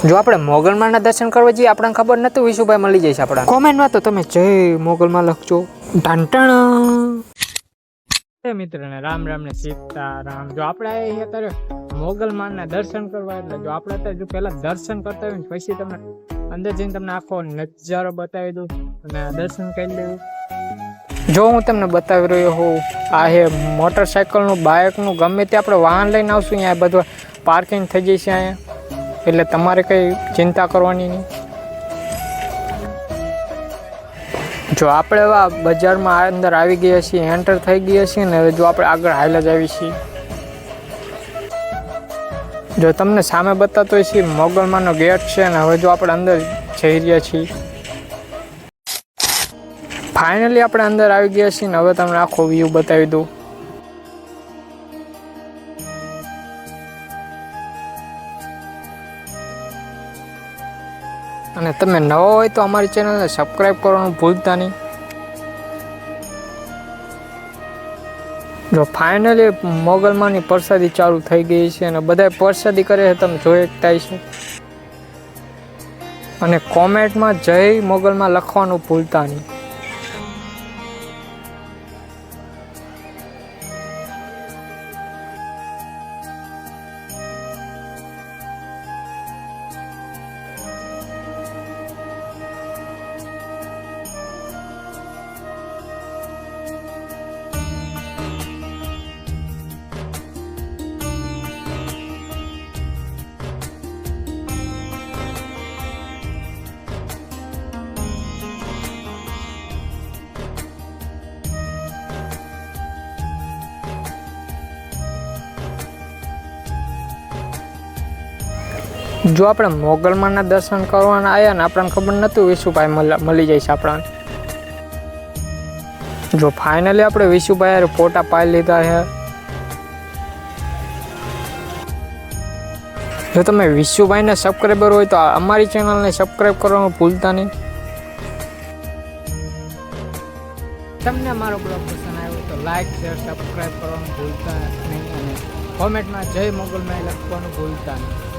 જો આપણે મોગલમાના દર્શન કરવા જઈએ આપણને ખબર નતું વિશુભાઈ મળી જઈશ આપણા કોમેન્ટમાં તો તમે જય મોગલમાં લખજો ઢાંટણ મિત્રને રામ રામ ને સીતારામ જો આપણે અત્યારે મોગલમાના દર્શન કરવા એટલે જો આપણે અત્યારે જો પહેલા દર્શન કરતા હોય ને પછી તમને અંદર જઈને તમને આખો નજારો બતાવી દઉં અને દર્શન કરી લેવું જો હું તમને બતાવી રહ્યો હોઉં આ હે મોટરસાયકલનું બાઇકનું ગમે તે આપણે વાહન લઈને આવશું અહીંયા બધું પાર્કિંગ થઈ જશે અહીંયા એટલે તમારે કંઈ ચિંતા કરવાની નહીં જો આપણે એવા બજારમાં અંદર આવી ગયા છીએ એન્ટર થઈ ગયા છીએ ને હવે જો આપણે આગળ હાલ્યા જ આવી છીએ જો તમને સામે બતાતો હોય છે મોગલમાનો ગેટ છે ને હવે જો આપણે અંદર જઈ રહ્યા છીએ ફાઇનલી આપણે અંદર આવી ગયા છીએ ને હવે તમને આખો વ્યૂ બતાવી દઉં અને તમે નવા હોય તો અમારી ચેનલને સબસ્ક્રાઈબ કરવાનું ભૂલતા નહીં જો ફાઇનલી મોગલમાની પ્રસાદી ચાલુ થઈ ગઈ છે અને બધા પ્રસાદી કરે છે તમે જોઈ શકતા છો અને કોમેન્ટમાં જય મોગલમાં લખવાનું ભૂલતા નહીં જો આપણે મોગલમાના દર્શન કરવાના આવ્યા ને આપણને ખબર નહોતું વિશુભાઈ મળી જાય છે આપણને જો ફાઇનલી આપણે વિશુભાઈ ફોટા પાડી લીધા છે જો તમે વિશુભાઈને સબસ્ક્રાઈબર હોય તો અમારી ચેનલને સબસ્ક્રાઈબ કરવાનું ભૂલતા નહીં તમને મારો બ્લોગ પસંદ આવ્યો તો લાઈક શેર સબસ્ક્રાઈબ કરવાનું ભૂલતા નહીં અને કોમેન્ટમાં જય મોગલમાં લખવાનું ભૂલતા નહીં